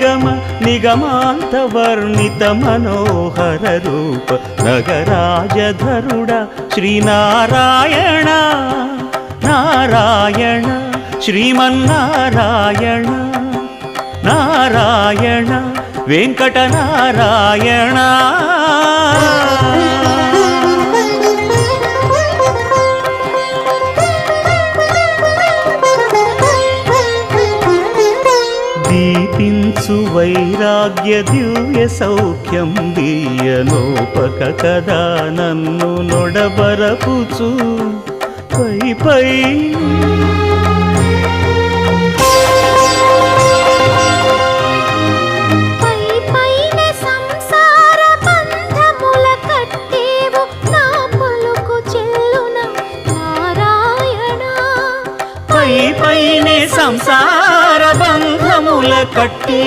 నిగమ నిగమాంత వర్ణిత మనోహర రూప నగరాజధరుడ శ్రీనారాయణ నారాయణ శ్రీమన్నారాయణ నారాయణ వెంకటనారాయణ దీపించు వైరాగ్య దివ్య సౌఖ్యం దీయనోపక కదా నన్ను నొడబరపుచు పై పై పైనే సంసార బంధముల కట్టే